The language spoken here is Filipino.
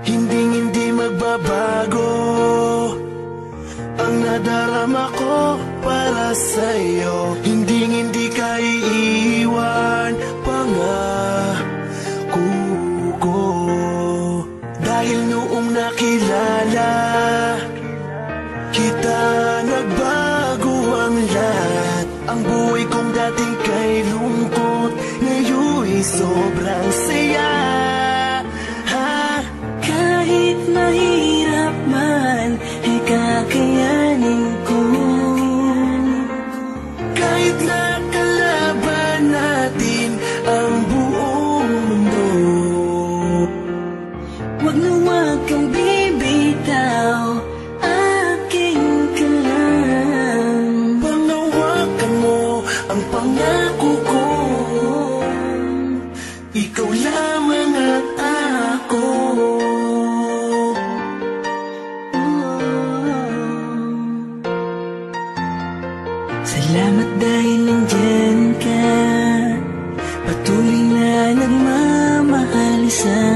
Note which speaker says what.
Speaker 1: Hindi magbabago ang nadarama ko para sa'yo. Hindi ka iiwan, pangako ko. Dahil noong nakilala kita, nagbago ang lahat. Ang buhay kong dating kay lungkot, ngayon'y sobrang saya.
Speaker 2: Kahit mahirap man, ay kakayanin ko.
Speaker 1: Kahit nakalaban natin ang buong mundo,
Speaker 2: wag na wag kang bibitaw, aking ka lang.
Speaker 1: panghawakan mo ang pangako ko. Ikaw lamang at ako.
Speaker 2: Salamat dahil nandyan ka, patuloy na nagmamahal sa